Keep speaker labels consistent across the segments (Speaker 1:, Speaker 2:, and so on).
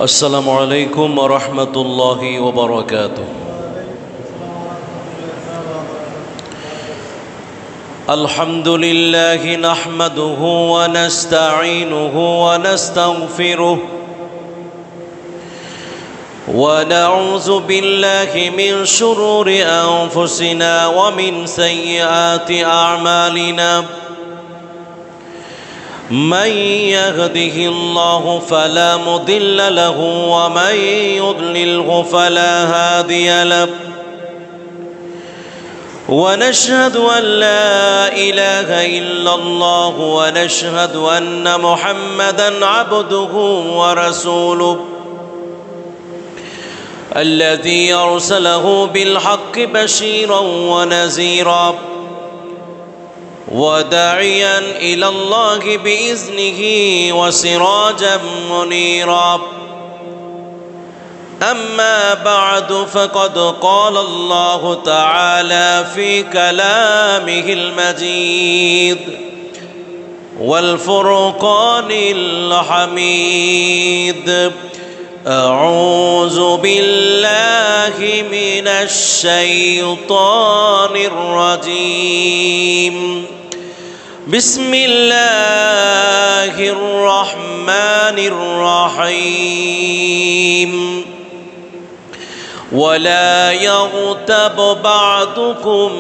Speaker 1: السلام عليكم ورحمة الله وبركاته. الحمد لله نحمده ونستعينه ونستغفره ونعوذ بالله من شرور أنفسنا ومن سيئات أعمالنا. من يهده الله فلا مضل له ومن يضلله فلا هادي له. ونشهد أن لا إله إلا الله ونشهد أن محمدًا عبده ورسوله الذي أرسله بالحق بشيرًا ونذيرًا وداعيا إلى الله بإذنه وسراجا منيرا. أما بعد فقد قال الله تعالى في كلامه المجيد والفرقان الحميد: أعوذ بالله من الشيطان الرجيم. بسم الله الرحمن الرحيم. ولا يغتب بعضكم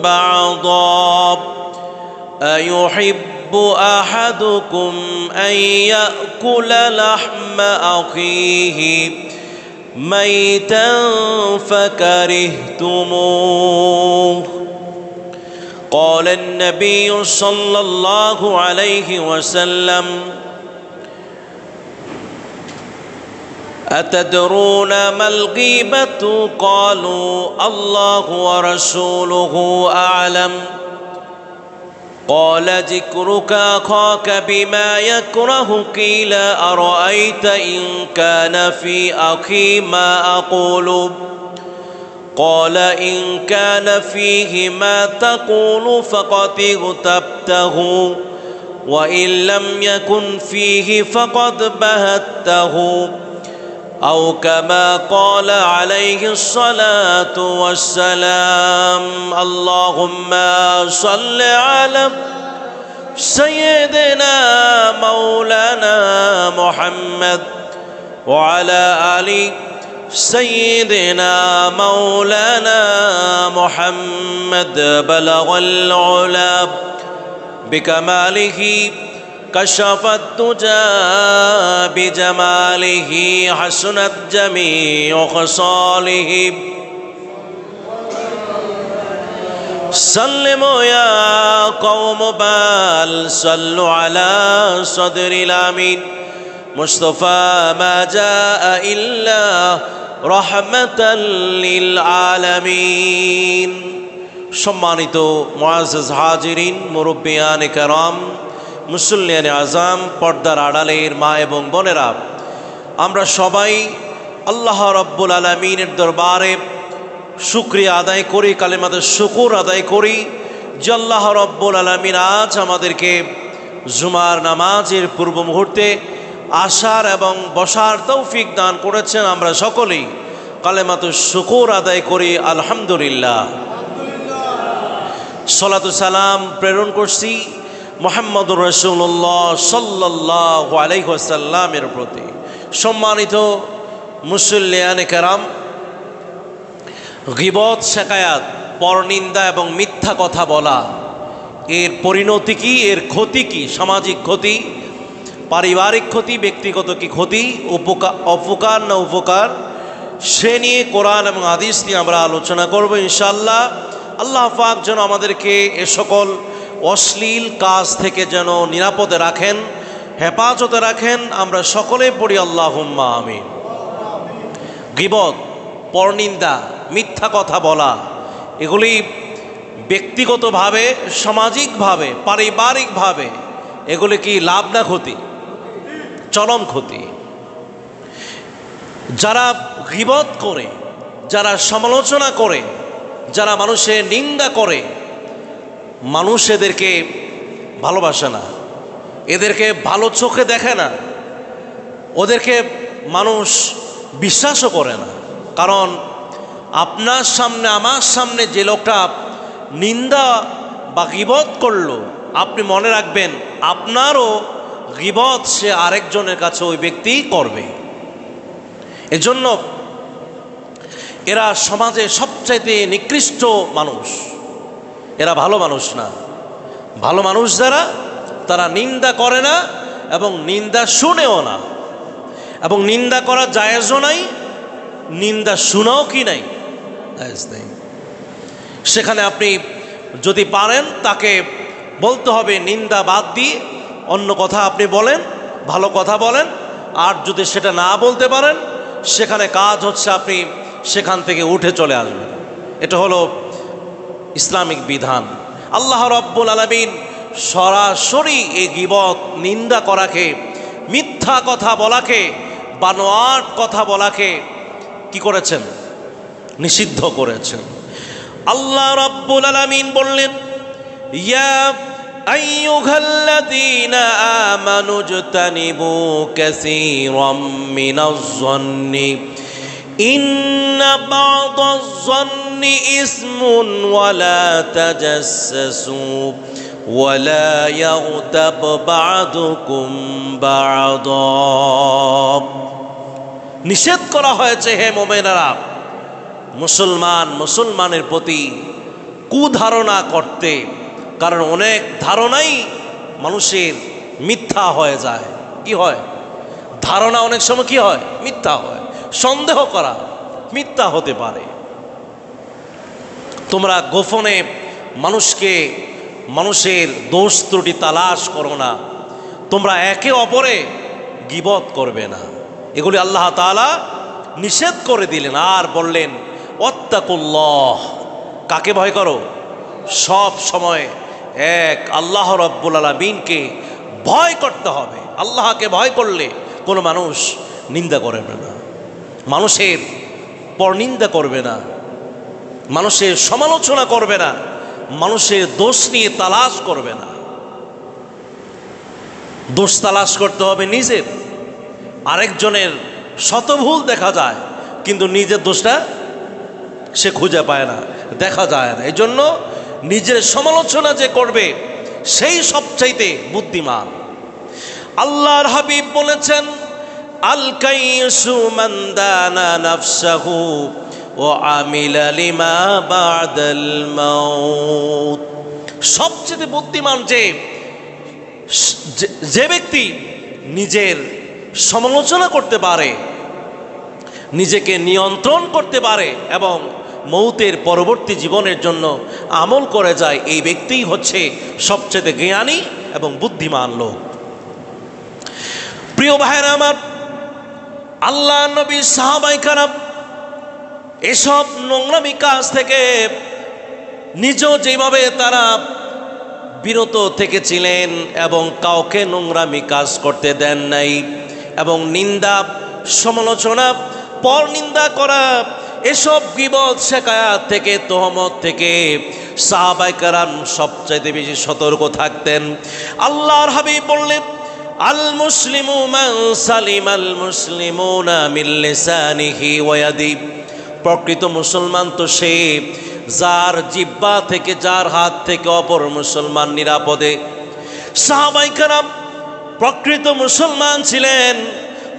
Speaker 1: بعضا أيحب أحدكم أن يأكل لحم أخيه ميتا فكرهتموه. قال النبي صلى الله عليه وسلم: أتدرون ما الغيبة؟ قالوا: الله ورسوله أعلم. قال: ذكرك أخاك بما يكره. قيل: أرأيت إن كان في أخي ما أقول؟ قال: إن كان فيه ما تقول فقد اغتبته، وإن لم يكن فيه فقد بهته، أو كما قال عليه الصلاة والسلام. اللهم صل على سيدنا مولانا محمد وعلى آله سيدنا مولانا محمد. بلغ العلا بكماله كشف الدجى بجماله حسنت جميع خصاله. سلموا يا قوم بل صلوا على صدر الأمين مصطفى ما جاء إلا رحمة للعالمين. সম্মানিত মুআজ্জাজ হাজিরিন, মুরব্বিয়ান কেরাম, মুসল্লিয়ান আযাম, পর্দার আড়ালের মা এবং বোনেরা, আমরা সবাই আল্লাহ রাব্বুল আলামিনের দরবারে শুকরিয়া আদায় করি, কালিমাতুশ শুকুর আদায় করি যে আল্লাহ রাব্বুল আলামিন আজ আমাদেরকে জুমার নামাজের পূর্ব মুহূর্তে আসার এবং বসার তৌফিক দান করেছেন। আমরা সকলেই কালিমাতুশ শুকুর আদায় করি আলহামদুলিল্লাহ। সালাতু সালাম প্রেরণ করছি মুহাম্মদুর রাসূলুল্লাহ সাল্লাল্লাহু আলাইহি ওয়াসাল্লামের প্রতি। সম্মানিত মুসল্লিয়ান কেরাম, গীবত, শিকায়াত, পরনিন্দা এবং মিথ্যা কথা বলা, এর পরিণতি কি, এর ক্ষতি কি? সামাজিক ক্ষতি, পারিবারিক ক্ষতি, ব্যক্তিগত কি ক্ষতি, অপকার না উপকার, সে নিয়ে কোরআন এবং হাদিস নিয়ে আমরা আলোচনা করব ইনশাআল্লাহ। আল্লাহ পাক যেন আমাদেরকে এ সকল অশ্লীল কাজ থেকে যেন নিরাপদে রাখেন, হেফাজতে রাখেন। আমরা সকলে পড়ি আল্লাহুম্মা আমিন। গীবত, পরনিন্দা, মিথ্যা কথা বলা, এগুলি ব্যক্তিগতভাবে, সামাজিকভাবে, পারিবারিকভাবে এগুলি কি লাভ না ক্ষতি? চরম ক্ষতি। যারা গীবত করে, যারা সমালোচনা করে, যারা মানুষের নিন্দা করে, মানুষ এদেরকে ভালোবাসে না, এদেরকে ভালো চোখে দেখে না, ওদেরকে মানুষ বিশ্বাসও করে না। কারণ আপনার সামনে আমার সামনে যে লোকটা নিন্দা বা গীবত করলো, আপনি মনে রাখবেন আপনারও গীবত সে আরেকজনের কাছে ওই ব্যক্তি করবে। এজন্য এরা সমাজে সবচাইতে নিকৃষ্ট মানুষ, এরা ভালো মানুষ না। ভালো মানুষ যারা, তারা নিন্দা করে না এবং নিন্দা শুনেও না, এবং নিন্দা করা জায়েজও নাই, নিন্দা শোনাও কি নাই, জায়েজ নেই। সেখানে আপনি যদি পারেন তাকে বলতে হবে নিন্দা বাদ দিয়ে অন্য কথা আপনি বলেন, ভালো কথা বলেন। আর যদি সেটা না বলতে পারেন, সেখানে কাজ হচ্ছে আপনি সেখান থেকে উঠে চলে আসবেন। এটা হলো ইসলামিক বিধান। আল্লাহ রাব্বুল আলামিন সরাসরি এই গীবত, নিন্দা করাকে, মিথ্যা কথা বলাকে, বানোয়াট কথা বলাকে কি করেছেন? নিষিদ্ধ করেছেন। আল্লাহ রাব্বুল আলামিন বললেন, ইয়া আইয়ুহাল্লাযীনা আমানু ইজতানিবু কাসীরাম মিনাজ-যন্নি ইন্না বা'দাজ-যন্নি ইসমুন ওয়া লা তাজাসসু ওয়া লা ইয়াগতাব বা'দুকুম বা'দা। নিষেধ করা হয়েছে হে মুমিনেরা, মুসলমানের প্রতি কুধারণা করতে। কারণ অনেক ধারণাই মানুষের মিথ্যা হয়ে যায়। কি হয়? ধারণা অনেক সময় কি হয়? মিথ্যা হয়। সন্দেহ করা মিথ্যা হতে পারে। তোমরা গোপনে মানুষের দোষ ত্রুটি তালাশ করো না। তোমরা একে অপরে গীবত করবে না। এগুলি আল্লাহ তাআলা নিষেধ করে দিলেন। আর বললেন, ওয়াত্তাকুল্লাহ, কাকে ভয় করো? সব সময় এক আল্লাহ রাব্বুল আলামিনকে ভয় করতে হবে। আল্লাহকে ভয় করলে কোনো মানুষ নিন্দা করবে না, মানুষের পরনিন্দা করবে না, মানুষের সমালোচনা করবে না, মানুষের দোষ নিয়ে তালাশ করবে না। দোষ তালাশ করতে হবে নিজের। আরেকজনের শত ভুল দেখা যায়, কিন্তু নিজের দোষটা সে খুঁজে পায় না, দেখা যায় না। এই জন্য নিজের সমালোচনা যে করবে সেই সবচাইতে বুদ্ধিমান। আল্লাহর হাবিব বলেছেন, আল কাইসু মান দানা নাফসাহু ওয়া আমিলা লিমা বা'দাল মাউত। সবচেয়ে বুদ্ধিমান যে ব্যক্তি নিজের সমালোচনা করতে পারে, নিজেকে নিয়ন্ত্রণ করতে পারে এবং মৌতের পরবর্তী জীবনের জন্য আমল করে যায়, এই ব্যক্তিই হচ্ছে সবচেয়ে জ্ঞানী এবং বুদ্ধিমান লোক। প্রিয় ভাইরা আমার, আল্লাহ নবী, সাহাবায়ে কেরাম এসব নোংরামি কাজ থেকে নিজেও যেভাবে তারা বিরত থেকেছিলেন এবং কাউকে নোংরামি কাজ করতে দেন নাই, এবং নিন্দা, সমালোচনা, পরনিন্দা করা, এসব গীবত, শিকায়াত থেকে, তোহমত থেকে সাহাবায়ে কেরাম সবচাইতে বেশি সতর্ক থাকতেন। আল্লাহর হাবিব বললেন, আল মুসলিমু মান সালিমাল মুসলিমুনা মিন লিসানিহি ওয়া ইয়াদিহি। প্রকৃত মুসলমান তো সে যার জিহ্বা থেকে, যার হাত থেকে অপর মুসলমান নিরাপদে। সাহাবায়ে কেরাম প্রকৃত মুসলমান ছিলেন,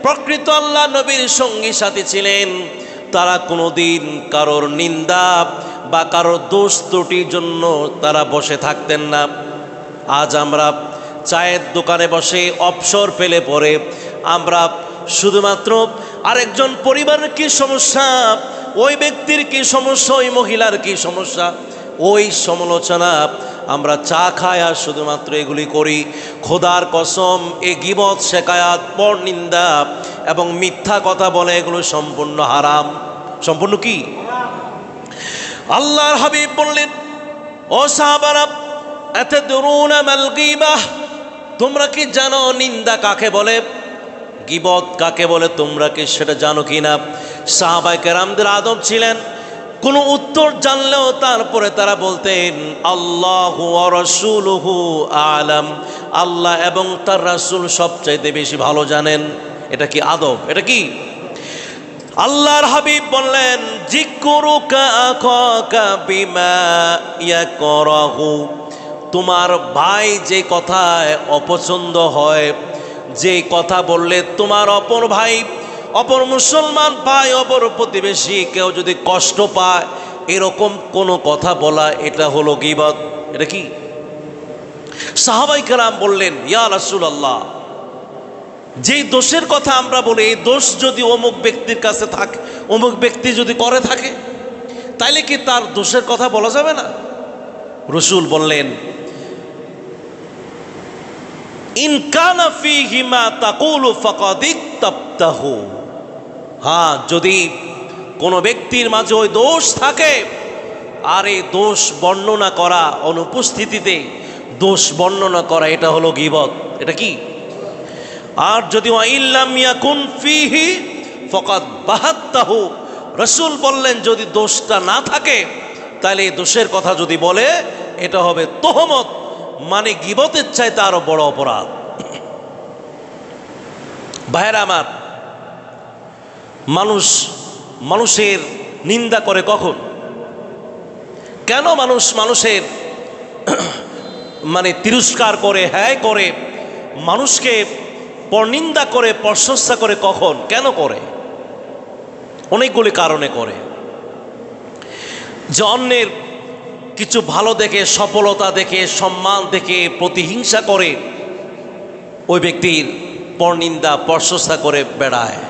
Speaker 1: প্রকৃত আল্লাহ নবীর সঙ্গী সাথী ছিলেন। তারা কোনোদিন কারোর নিন্দা বা কারোর দোষ ত্রুটির জন্য তারা বসে থাকতেন না। আজ আমরা চায়ের দোকানে বসে অবসর পেলে পরে আমরা শুধুমাত্র আরেকজন পরিবারের কি সমস্যা, ওই ব্যক্তির কি সমস্যা, ওই মহিলার কি সমস্যা, ওই সমালোচনা আমরা চা খাই আর শুধুমাত্র এগুলি করি। খোদার কসম, এ গীবত, শিকায়াত, পরনিন্দা এবং মিথ্যা কথা বলে এগুলো সম্পূর্ণ হারাম। সম্পূর্ণ কি? আল্লাহর হাবিব বললেন, ও সাহাবারা, আতাদরুনা মাল গীবাহ, তোমরা কি জানো নিন্দা কাকে বলে, গীবত কাকে বলে? তোমরা কি সেটা জানো কিনা? সাহাবায়ে কেরামদের আদব ছিলেন, কোনো উত্তর জানলেও তারপরে তারা বলতেন, আল্লাহু ওয়া রাসূলুহু আ'লাম, আল্লাহ এবং তার রাসূল সবচাইতে বেশি ভালো জানেন। এটা কি আদব? এটা কি? আল্লাহর হাবিব বললেন, যিকরুকা আখাকা বিমা ইয়াকরাহু, তোমার ভাই যে কথায় অপছন্দ হয়, যে কথা বললে তোমার অপর ভাই, অপর মুসলমান ভাই, অপর প্রতিবেশী কেউ যদি কষ্ট পায়, এরকম কোনো কথা বলা, এটা হলো গীবত। এটা কি? সাহাবায়ে কেরাম বললেন, ইয়া রাসূলুল্লাহ, যেই দোষের কথা আমরা বলি, এই দোষ যদি অমুক ব্যক্তির কাছে থাকে, অমুক ব্যক্তি যদি করে থাকে, তাইলে কি তার দোষের কথা বলা যাবে না? রাসূল বললেন, ইন কানা ফীহি মা তাকুলু ফাকাদ ইকতাবতাহু, হ্যাঁ, যদি কোনো ব্যক্তির মাঝে ওই দোষ থাকে, আর এই দোষ বর্ণনা করা, অনুপস্থিতিতে দোষ বর্ণনা করা, এটা হলো গীবত। এটা কি? আর যদি ওয়াইল্লাম ইয়াকুন ফীহি ফাকাদ বাহাত্তাহু, রাসূল বললেন যদি দোষটা না থাকে, তাহলে এই দোষের কথা যদি বলে, এটা হবে তোহমত, মানে গীবতের চাইতে আরো বড় অপরাধ। ভাইরা আমার, মানুষের নিন্দা করে কখন? কেন মানুষের মানে তিরস্কার করে, হ্যায় করে, মানুষকে পরনিন্দা করে, প্রশংসা করে কখন, কেন করে? অনেকগুলি কারণে করে। যে অন্যের কিছু ভালো দেখে, সফলতা দেখে, সম্মান দেখে প্রতিহিংসা করে ওই ব্যক্তির পরনিন্দা প্রশংসা করে বেড়ায়।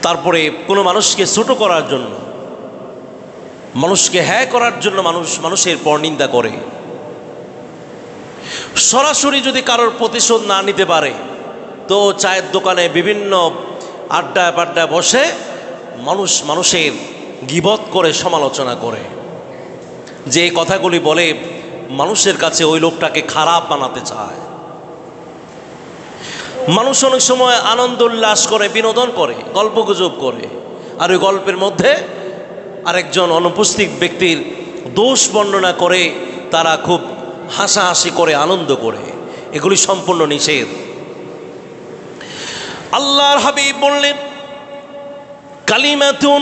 Speaker 1: তারপরে কোনো মানুষকে ছোট করার জন্য, মানুষকে হ্যায় করার জন্য মানুষের পরনিন্দা করে। সরাসরি যদি কারোর প্রতিশোধ না নিতে পারে, তো চায়ের দোকানে বিভিন্ন আড্ডায় পাড্ডায় বসে মানুষের গীবত করে, সমালোচনা করে, যে কথাগুলি বলে মানুষের কাছে ওই লোকটাকে খারাপ বানাতে চায়। মানুষ অনেক সময় আনন্দ উল্লাস করে, বিনোদন করে, গল্পগুজব করে, আর ওই গল্পের মধ্যে আরেকজন অনুপস্থিত ব্যক্তির দোষ বর্ণনা করে তারা খুব হাসাহাসি করে, আনন্দ করে। এগুলি সম্পূর্ণ নিষেধ। আল্লাহর হাবিব বললেন, কালিমাতুন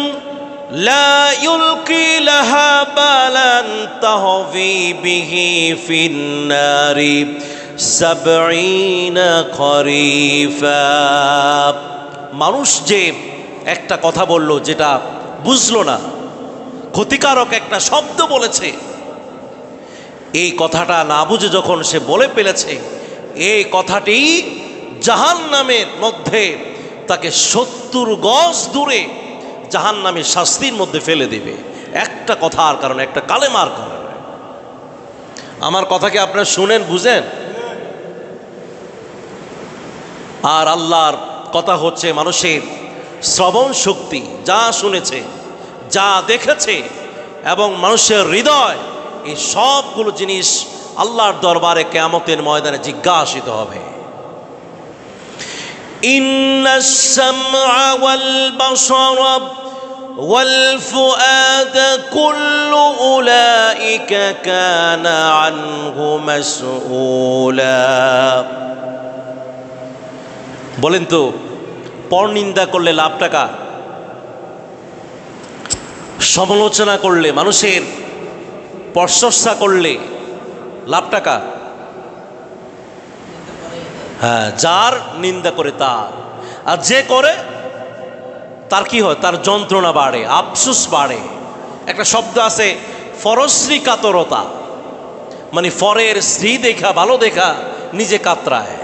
Speaker 1: লা ইউলকি লাহা বালান তাহবি বিহি ফিন্নারি সাবঈনা খরিফা। মানুষ যে একটা কথা বলল, যেটা বুঝলো না, ক্ষতিকারক একটা শব্দ বলেছে, এই কথাটা না বুঝে যখন সে বলে ফেলেছে, এই কথাটি জাহান্নামের মধ্যে তাকে 70 গজ দূরে জাহান্নামের শাস্তির মধ্যে ফেলে দেবে, একটা কথার কারণে, একটা কালেমার কারণে। আমার কথাকে আপনারা শুনেন, বুঝেন? আর আল্লাহর কথা হচ্ছে মানুষের শ্রবণ শক্তি, যা শুনেছে, যা দেখেছে, এবং মানুষের হৃদয়, এই সবগুলো জিনিস আল্লাহর দরবারে কিয়ামতের ময়দানে জিজ্ঞাসিত হবে। ইন্নাস সামআ ওয়াল বাসারা ওয়াল ফুআদা কুল্লু উলাইকা কানা আনহু মাসউলা। বলেন তো, পরনিন্দা করলে লাভ টাকা, সমালোচনা করলে, মানুষের প্রশংসা করলে লাভ টাকা? হ্যাঁ, যার নিন্দা করে তার। আর যে করে তার কি হয়? তার যন্ত্রণা বাড়ে, আফসোস বাড়ে। একটা শব্দ আছে, ফরশ্রী কাতরতা, মানে ফরের স্ত্রী দেখা, ভালো দেখা নিজে কাতরায়।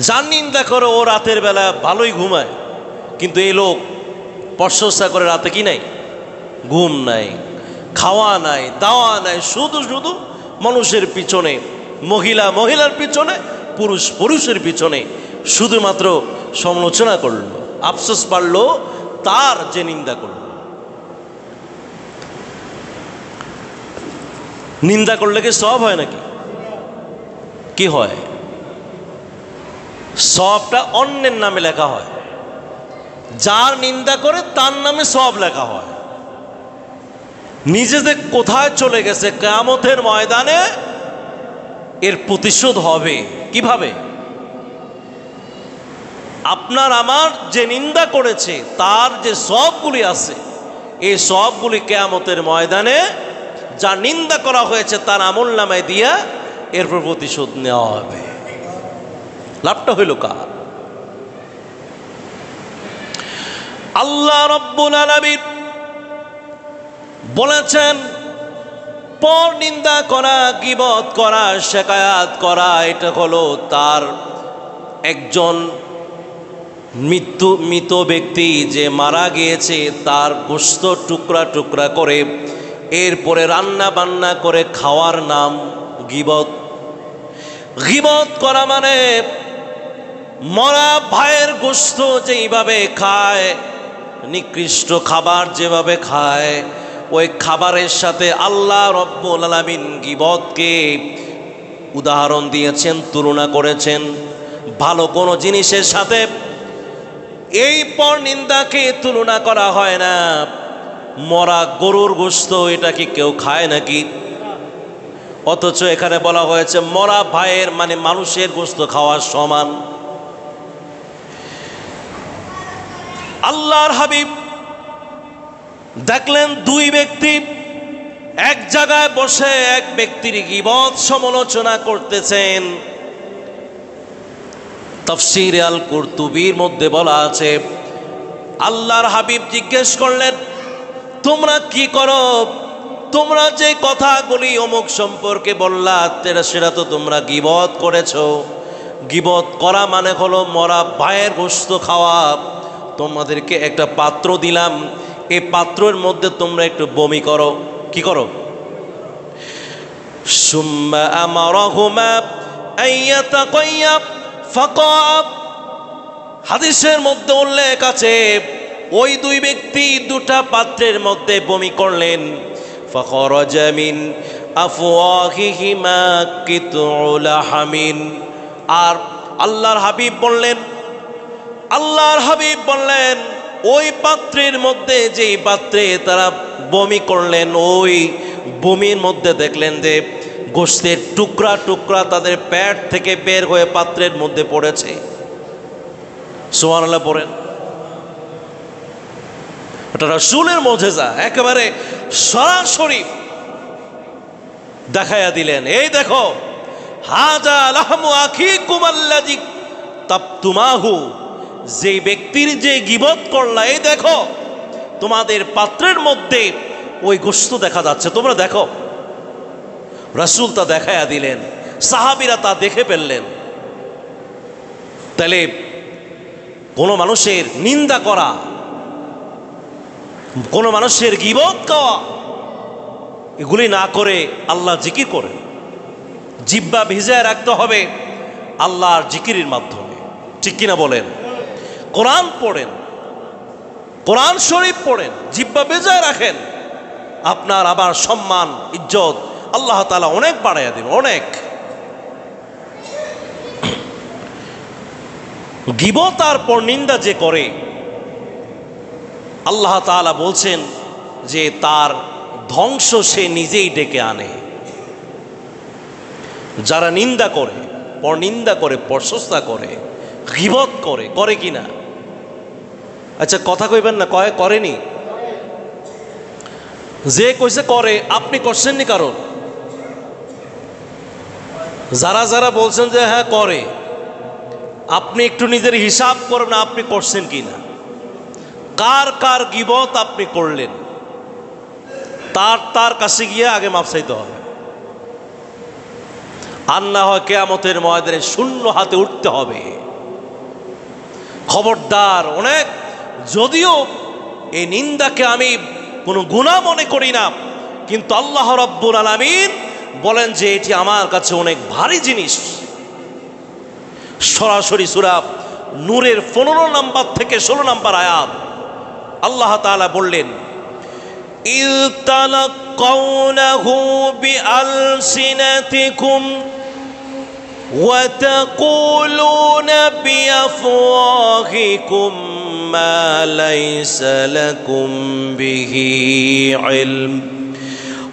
Speaker 1: যার নিন্দা করে ও রাতের বেলা ভালোই ঘুমায়, কিন্তু এই লোক প্রশংসা করে রাতে কি নাই? ঘুম নাই, খাওয়া নাই, দাওয়া নাই, শুধু শুধু মানুষের পিছনে, মহিলার পিছনে, পুরুষের পিছনে শুধুমাত্র সমালোচনা করলো, আফসোস পারলো তার যে নিন্দা করলো। নিন্দা করলে কি সওয়াব হয় নাকি? কি হয়? সওয়াবটা অন্যের নামে লেখা হয়। যার নিন্দা করে তার নামে সওয়াব লেখা হয়। নিজে যে কোথায় চলে গেছে, কিয়ামতের ময়দানে এর প্রতিশোধ হবে কিভাবে? আপনার আমার যে নিন্দা করেছে তার যে সওয়াবগুলি আছে, এই সওয়াবগুলি কিয়ামতের ময়দানে যা নিন্দা করা হয়েছে তার আমলনামায় দিয়া এরপর প্রতিশোধ নেওয়া হবে। লাভটা হইল কার? আল্লাহ রাব্বুল আলামিন বলেছেন, পর নিন্দা করা, গীবত করা, শিকায়াত করা, এটা হলো তার একজন মৃত ব্যক্তি যে মারা গিয়েছে তার গোশত টুকরা টুকরা করে এরপরে রান্না বান্না করে খাওয়ার নাম গীবত। গীবত করা মানে মরা ভাইয়ের গোশত যেইভাবে খায়, নিকৃষ্ট খাবার যেভাবে খায়, ওই খাবারের সাথে আল্লাহ রব্বুল আলামিন গীবতকে উদাহরণ দিয়েছেন, তুলনা করেছেন ভালো কোনো জিনিসের সাথে। এই পর নিন্দাকে তুলনা করা হয় না। মরা গরুর গোশত এটা কি কেউ খায় নাকি? অথচ এখানে বলা হয়েছে মরা ভাইয়ের মানে মানুষের গোশত খাওয়ার সমান। আল্লাহর হাবিব দেখলেন দুই ব্যক্তি এক জায়গায় বসে এক ব্যক্তির গীবত সমালোচনা করতেছেন। তাফসীর আল কুরতুবীর মধ্যে বলা আছে, আল্লাহর হাবিব জিজ্ঞেস করলেন, তোমরা কি করো? তোমরা যে কথাগুলি অমুক সম্পর্কে বললা সেটা তো তোমরা গীবত করেছো। গীবত করা মানে হলো মরা ভাইয়ের গোশত খাওয়া। তোমাদেরকে একটা পাত্র দিলাম, এই পাত্রের মধ্যে তোমরা একটু বমি করো। কি করো? সুম্মা আমারাহুমা আইয়াতাকাইয়াব ফাকাব। হাদিসের মধ্যে উল্লেখ আছে ওই দুই ব্যক্তি দুটা পাত্রের মধ্যে বমি করলেন। ফাখরাজা মিন আফওয়াহিহিমা কিতউ লাহমিন। আর আল্লাহর হাবিব বললেন ওই পাত্রের মধ্যে যেই পাত্রে তারা বমি করলেন ওই বমির মধ্যে দেখলেন যে গোশতের টুকরা টুকরা তাদের পেট থেকে বের হয়ে পাত্রের মধ্যে পড়েছে। সুবহানাল্লাহ পড়েন। এটা রাসূলের মুজিজা, একেবারে সরাসরি দেখায়া দিলেন, এই দেখো হাযা লাহমু আখিকুম আল্লাযী তাবতুমাহু। যে ব্যক্তির যে গীবত করলা, এই দেখো তোমাদের পাত্রের মধ্যে ওই গোশত দেখা যাচ্ছে, তোমরা দেখো। রাসূল তা দেখায়া দিলেন, সাহাবীরা তা দেখে ফেললেন। তাহলে কোনো মানুষের নিন্দা করা, কোনো মানুষের গীবত করা, এগুলি না করে আল্লাহ জিকির করেন। জিহ্বা ভিজায় রাখতে হবে আল্লাহর জিকিরের মাধ্যমে, ঠিক কিনা বলেন? কোরআন পড়েন, কোরআন শরীফ পড়েন, জিহ্বা ভিজায় রাখেন, আপনার আবার সম্মান ইজ্জত আল্লাহ তাআলা অনেক বাড়াইয়া দিন, অনেক। গীবত আর পরনিন্দা যে করে, আল্লাহ তাআলা বলছেন যে তার ধ্বংস সে নিজেই ডেকে আনে। যারা নিন্দা করে, পরনিন্দা করে, প্রশংসা করে, গীবত করে, করে কিনা? আচ্ছা কথা কইবেন না, করেনি? যে কইছে করে, আপনি করছেননি? কারণ যারা যারা বলছেন যে হ্যাঁ করে, আপনি একটু নিজের হিসাব করবেন আপনি করছেন কিনা। কার কার গীবত আপনি করলেন, তার কাছে গিয়ে আগে মাপ চাইতে হবে। আর না হয় কিয়ামতের ময়দানে শূন্য হাতে উঠতে হবে। খবরদার, অনেক যদিও এই নিন্দাকে আমি কোনো গুনাহ মনে করি না, কিন্তু আল্লাহ রাব্বুল আলামিন বলেন যে এটি আমার কাছে অনেক ভারী জিনিস। সরাসরি সূরা নূরের 15 নম্বর থেকে 16 নম্বর আয়াত আল্লাহ তাআলা বললেন, ইয তালাক্কাউনাহু বিআলসিনাতিকুম ওয়া তাকুলুনা বিআফওয়াহিকুম মা লাইসা লাকুম বিহি ইলম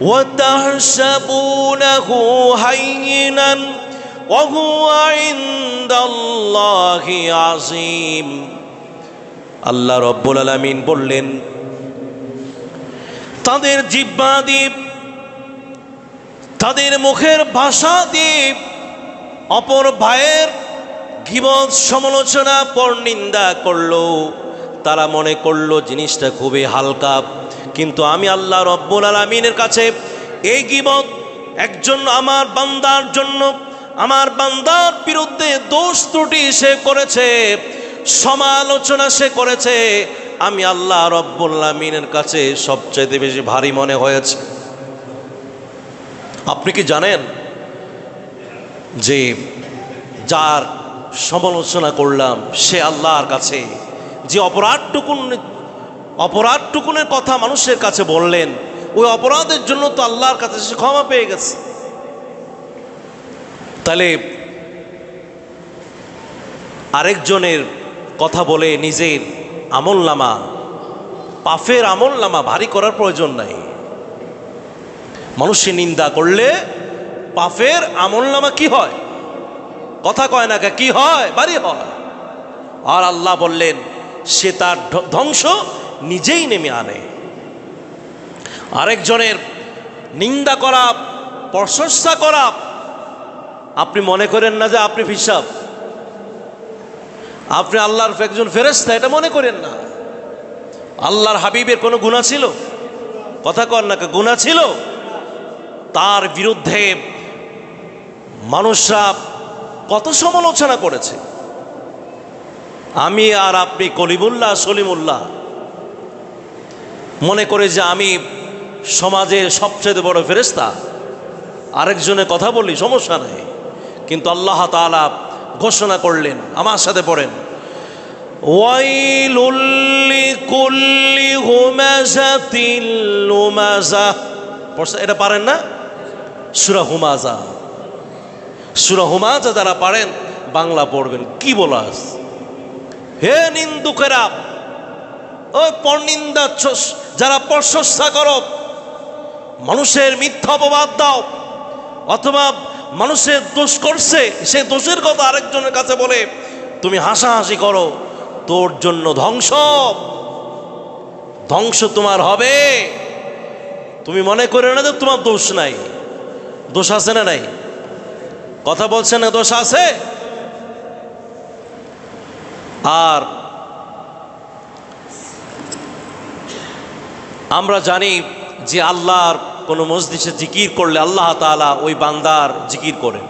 Speaker 1: ওয়া তাহসাবুনাহু হায়িনান ওয়া হুয়া ইনদাল্লাহি আযীম। আল্লাহ রব্বুল আলামিন বললেন, তাদের জিহ্বা দিয়ে, তাদের মুখের ভাষা দিয়ে অপর ভাইয়ের গীবত, সমালোচনা, পরনিন্দা করলো। তারা মনে করলো জিনিসটা খুবই হালকা, কিন্তু আমি আল্লাহ রব্বুল আলামিনের কাছে এই গীবত একজন আমার বান্দার জন্য, আমার বান্দার বিরুদ্ধে দোষ ত্রুটি সে করেছে, সমালোচনা সে করেছে, আমি আল্লাহ রব্বুল আলামিনের কাছে সবচেয়ে বেশি ভারী মনে হয়েছে। আপনি কি জানেন যে যার সমালোচনা করলাম সে আল্লাহর কাছে যে অপরাধটুকুনের কথা মানুষের কাছে বললেন, ওই অপরাধের জন্য তো আল্লাহর কাছে সে ক্ষমা পেয়ে গেছে। তাহলে আরেকজনের কথা বলে নিজের আমলনামা, পাপের আমলনামা ভারী করার প্রয়োজন নাই। মানুষের নিন্দা করলে পাপের আমলনামা কি হয়? কথা কয় না, কি হয়? ভারী হয়। আর আল্লাহ বললেন সে তার ধ্বংস নিজেই নেমে আনে। আরেকজনের নিন্দা করা, প্রশংসা করা, আপনি মনে করেন না যে আপনি হিসাব, আপনি আল্লাহর একজন ফেরেশতা, এটা মনে করেন না। আল্লাহর হাবিবের কোনো গুনাহ ছিল? কথা কর না, গুনাহ ছিল? তার বিরুদ্ধে মানুষরা কত সমালোচনা করেছে। আমি আর আপনি কলিমুল্লাহ, সলিমুল্লাহ মনে করে যে আমি সমাজের সবচেয়ে বড় ফেরেশতা, আরেকজনের কথা বলি সমস্যা নেই। কিন্তু আল্লাহ তাআলা ঘোষণা করলেন, আমার সাথে পড়েন, ওয়াইলুল লিকুল্লি হুমাযাতিল লুমাযা। এটা পারেন না? সূরা হুমাযা, সূরা হুমাযা যারা পারেন বাংলা পড়বেন। কি বলাস? হে নিন্দুকেরা, ওই পরনিন্দা, যারা প্রশংসা করো, মানুষের মিথ্যা অপবাদ দাও, অথবা মানুষের দোষ করছে সে দোষের কথা আরেকজনের কাছে বলে তুমি হাসাহাসি করো, তোর জন্য ধ্বংস, ধ্বংস তোমার হবে। তুমি মনে করে না যে তোমার দোষ নাই। দোষ আছে না নাই? কথা বলছে না, দোষ আছে। আর আমরা জানি যে আল্লাহর কোনো মজলিসে জিকির করলে আল্লাহ তাআলা ওই বান্দার জিকির করেন।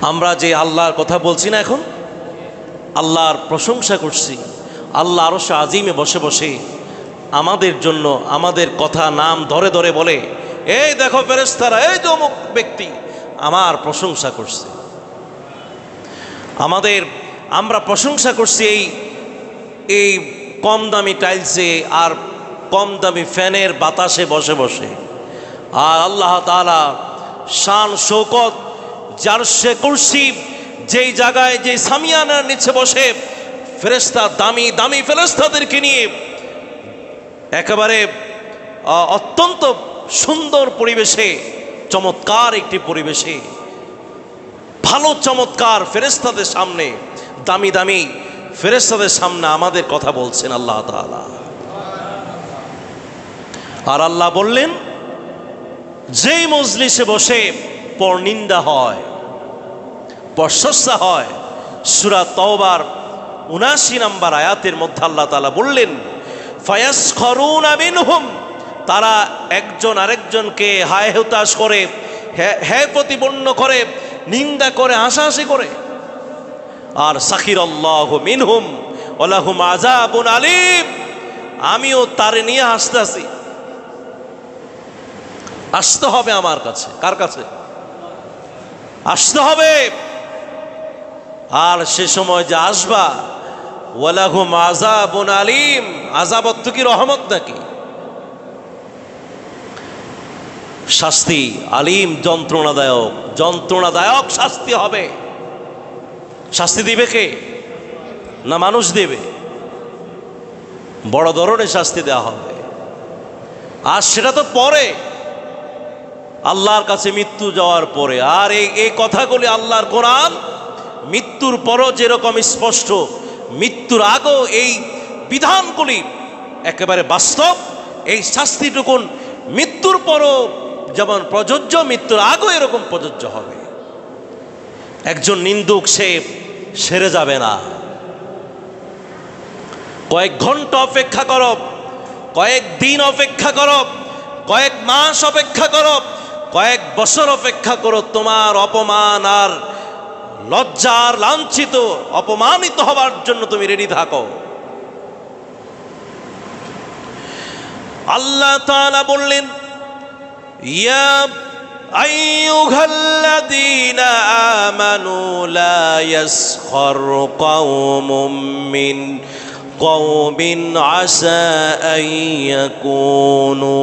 Speaker 1: আমরা যে আল্লাহর কথা বলছি না, এখন আল্লাহর প্রশংসা করছি, আল্লাহ আরশ আজিমে বসে বসে আমাদের জন্য আমাদের কথা নাম ধরে ধরে বলে, এই দেখো ফেরেশতারা, এই যে অমুক ব্যক্তি আমার প্রশংসা করছে। আমরা প্রশংসা করছি এই কম দামি টাইলসে আর কম দামি ফ্যানের বাতাসে বসে বসে। আর আল্লাহ তাআলা শান শৌকত, যার সে কুরসি, যেই জায়গায় যে সামিয়ানার নিচে বসে ফেরেশতা, দামি দামি ফেরেশতাদেরকে নিয়ে একেবারে অত্যন্ত সুন্দর পরিবেশে, চমৎকার একটি পরিবেশে, ভালো চমৎকার ফেরেশতাদের সামনে, দামি দামি ফেরেশতাদের সামনে আমাদের কথা বলছেন আল্লাহ তাআলা। আর আল্লাহ বললেন, যেই মজলিসে বসে পরনিন্দা হয়, প্রশংসা হয়, সূরা তাওবার ৭৯ নম্বর আয়াতের মধ্যে আল্লাহ তাআলা বললেন, ফায়াসখরুনা মিনহুম, তারা একজন আরেকজনকে হায় হুতাশ করে, হ্যাঁ প্রতিপন্ন করে, নিন্দা করে, হাসাহাসি করে। আর সাখিরাল্লাহু মিনহুম ওয়া লাহুম আযাবুন আলীম, আমিও তারে নিয়ে হাসতেছি। আসতে হবে আমার কাছে। কার কাছে আসতে হবে? আর সে সময় যে আসবা, ওয়া লাহুম আযাবুন আলীম, আযাব অর্থ কি রহমত নাকি? শাস্তি, আলিম যন্ত্রণাদায়ক, যন্ত্রণাদায়ক শাস্তি হবে। শাস্তি দিবে কে? না মানুষ দেবে? বড় ধরনের শাস্তি দেওয়া হবে। আর সেটা তো পরে, আল্লাহর কাছে মৃত্যু যাওয়ার পরে। আর এই কথাগুলি আল্লাহর কোরআন মৃত্যুর পরও যেরকম স্পষ্ট, মৃত্যুর আগেও এই বিধানগুলি একেবারে বাস্তব। এই শাস্তিটুকুন মৃত্যুর পরও যেমন প্রযোজ্য, মৃত্যুর আগেও এরকম প্রযোজ্য হবে। একজন নিন্দুক সে সেরে যাবে না। কয়েক ঘন্টা অপেক্ষা করো, কয়েক দিন অপেক্ষা করো, কয়েক মাস অপেক্ষা করো, কয়েক বছর অপেক্ষা করো, তোমার অপমান আর লজ্জার লাঞ্ছিত অপমানিত হবার জন্য তুমি রেডি থাকো। আল্লাহ তাআলা বললেন, ইয়া আইয়ুহাল্লাযীনা আমানু লা ইয়াসখার কওমুম মিন কওমিন আসা আন ইয়াকুনু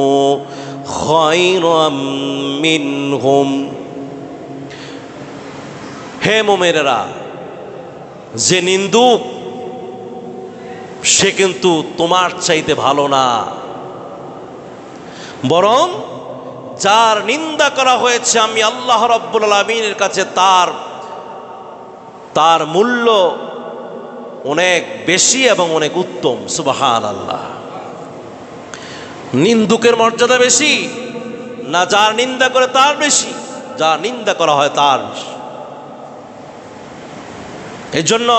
Speaker 1: খায়রাম মিনহুম। হে মুমিনেরা, যে নিন্দুক সে কিন্তু তোমার চাইতে ভালো না, বরং যার নিন্দা করা হয়েছে আমি আল্লাহ রাব্বুল আলামিনের কাছে তার মূল্য অনেক বেশি এবং অনেক উত্তম। সুবহানাল্লাহ। নিন্দুকের মর্যাদা বেশি না যার নিন্দা করে তার বেশি? যার নিন্দা করা হয় তার বেশি। এই জন্য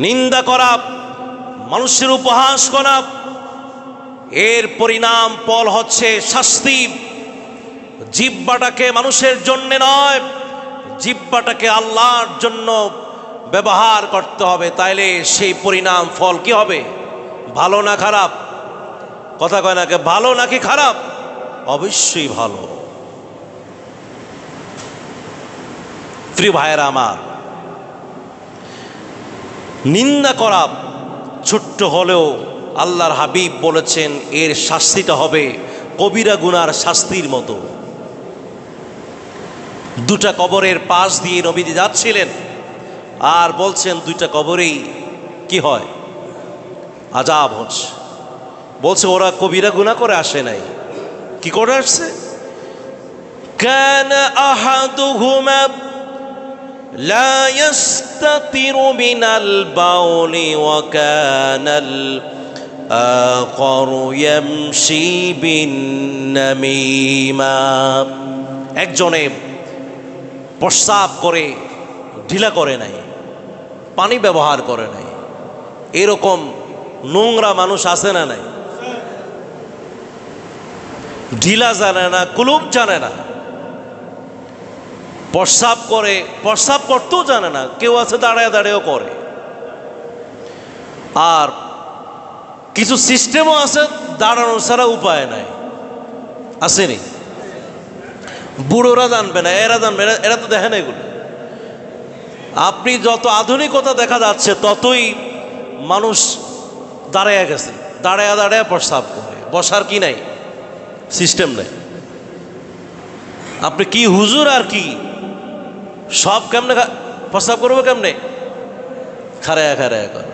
Speaker 1: নিন্দা করা, মানুষের উপহাস করা, এর পরিণাম ফল হচ্ছে শাস্তি। জিহ্বাটাকে মানুষের জন্য নয়, জিহ্বাটাকে আল্লাহর জন্য ব্যবহার করতে হবে, তাইলে সেই পরিণাম ফল কি হবে? ভালো না খারাপ? কথা কয় নাকি ভালো নাকি খারাপ? অবশ্যই ভালো। প্রিয় ভাইয়েরা আমার, নিন্দা করা ছোট্ট হলেও আল্লাহর হাবিব বলেছেন এর শাস্তিটা হবে কবিরা গুনার শাস্তির মতো। দুটা কবরের পাশ দিয়ে নবীজি যাচ্ছিলেন আর বলছেন দুইটা কবরেই কি হয়? আযাব হচ্ছে। বলছে ওরা কবিরা গুনাহ করে আসে নাই, কি করে আসছে? কানা আহাদুহুমা লা ইস্তাতিরু মিনাল বাউলি ওয়া কানাল আখারু ইয়ামশি বিন নামিমা। একজনে প্রস্রাব করে ঢিলা করে নাই, পানি ব্যবহার করে নাই। এরকম নোংরা মানুষ আছে না নাই? ঢিলা জানে না, কুলুপ জানে না, প্রস্রাব করে, প্রস্রাব করতেও জানে না। কেউ আছে দাঁড়ায় দাঁড়িয়েও করে। আর কিছু সিস্টেমও আছে দাঁড়ানো ছাড়া উপায় নাই, আসেনি? বুড়োরা জানবে না, এরা জানবে না, এরা তো দেখে না এগুলো। আপনি যত আধুনিকতা দেখা যাচ্ছে ততই মানুষ দাঁড়ায় গেছে, দাঁড়ায় দাঁড়ায় প্রস্রাব করে। বসার কি নাই, সিস্টেম নেই। আপনি কি হুজুর আর কি সব কেমনে প্রস্রাব করবো? কেমনে? খারায়া খারায়া করে।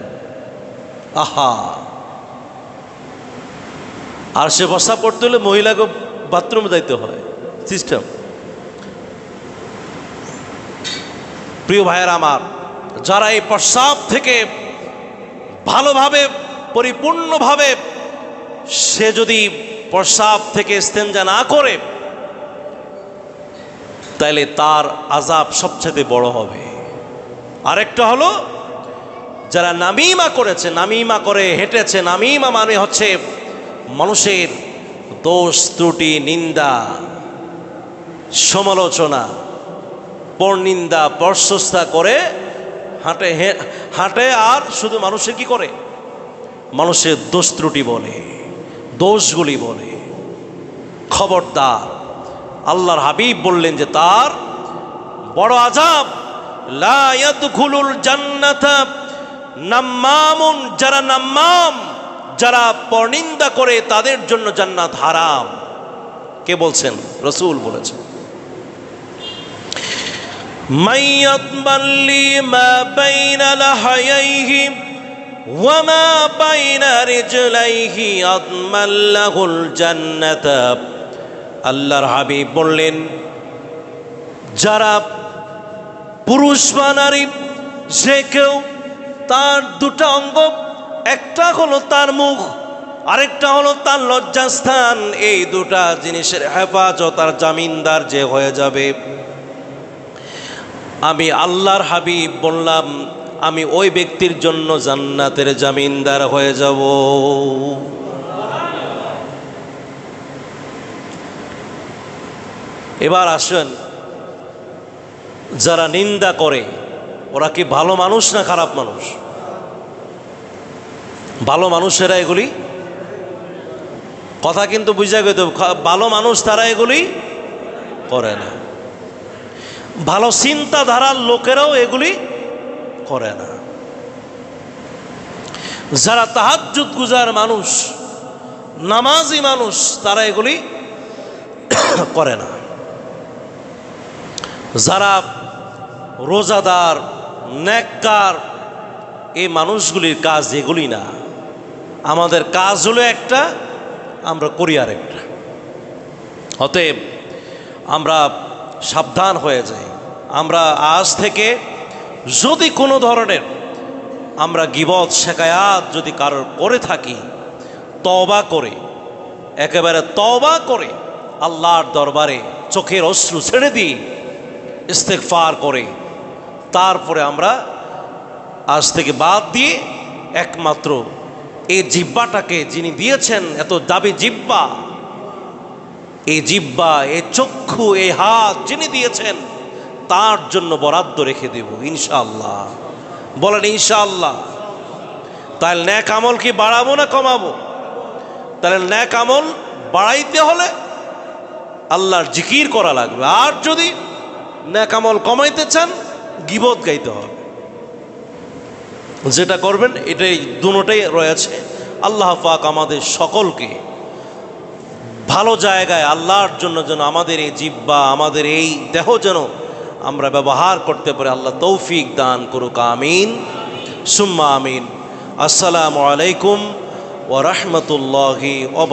Speaker 1: আহা, আর সে প্রস্রাব করতে হলে মহিলাকে বাথরুমে যাইতে হয়, সিস্টেম। প্রিয় ভাইয়েরা আমার, যারা এই প্রস্রাব থেকে ভালোভাবে পরিপূর্ণভাবে সে যদি প্রস্রাব থেকে ইস্তেঞ্জা না করে তাইলে তার আযাব সবচেয়ে বড় হবে। আরেকটা হলো যারা নামিমা করেছে, নামিমা করে হেঁটেছে। নামিমা মানে হচ্ছে মানুষের দোষ ত্রুটি, নিন্দা, সমালোচনা, পরনিন্দা, প্রশংসা করে হাঁটে হাঁটে আর শুধু মানুষের কি করে? মানুষের দোষ ত্রুটি বলে, দোষগুলি বলে। খবরদার, আল্লাহর হাবিব বললেন যে তার বড় আযাব। লা ইয়াদখুলুল জান্নাতা নাম্মামুন, যারা নাম্মাম, যারা পরনিন্দা করে তাদের জন্য জান্নাত হারাম। কে বলছেন? রাসূল বলেছেন। মাইয়াতমাল্লি মা বাইনা লাহায়াইহি ওয়া মা বাইনা রিজলাইহি আদমাল্লাহুল জান্নাতা আল্লাহর হাবিব বললেন, যারা পুরুষ বা নারী যে কেউ তার দুটা অঙ্গ, একটা হলো তার মুখ, আরেকটা হলো তার লজ্জাস্থান, এই দুটা জিনিসের হেফাজত আর জামিনদার যে হয়ে যাবে, আমি আল্লাহর হাবিব বললাম আমি ওই ব্যক্তির জন্য জান্নাতের জামিনদার হয়ে যাব। এবার আসেন, যারা নিন্দা করে ওরা কি ভালো মানুষ না খারাপ মানুষ? ভালো মানুষেরা এগুলি, কথা কিন্তু বুঝা গেত, ভালো মানুষ তারা এগুলি করে না। ভালো চিন্তাধারার লোকেরাও এগুলি করে না। যারা তাহাজ্জুদ গুজার মানুষ, নামাজি মানুষ, তারা এগুলি করে না। যারা রোজাদার, নেককার, এই মানুষগুলির কাজ এগুলি না। আমাদের কাজ হলো একটা, আমরা করি আর একটা। অতএব আমরা সাবধান হয়ে যাই। আমরা আজ থেকে যদি কোনো ধরনের আমরা গীবত শেকায়াত যদি কারোর করে থাকি, তওবা করে, একেবারে তওবা করে আল্লাহর দরবারে চোখের অশ্রু ছেড়ে দিই, ইস্তেগফার করে তারপরে আমরা আজ থেকে বাদ দিয়ে একমাত্র এই জিহ্বাটাকে যিনি দিয়েছেন, এত দাবি জিহ্বা, এই জিহ্বা, এই চক্ষু, এই হাত যিনি দিয়েছেন তার জন্য বরাদ্দ রেখে দেব ইনশাআল্লাহ। বলেন ইনশাআল্লাহ। তাহলে নেক আমল কি বাড়াবো না কমাবো? তাহলে নেক আমল বাড়াইতে হলে আল্লাহর জিকির করা লাগবে, আর যদি নেক আমল কমাইতে চান গীবত গাইতে হবে। যেটা করবেন এটাই, দুটোটাই রয়েছে। আল্লাহ পাক আমাদের সকলকে ভালো জায়গায় আল্লাহর জন্য যেন আমাদের এই জিহ্বা, আমাদের এই দেহ যেন আমরা ব্যবহার করতে পারি, আল্লাহ তৌফিক দান করুক। আমিন সুম্মা আমিন। আসসালামু আলাইকুম ওয়া রাহমাতুল্লাহি ওয়া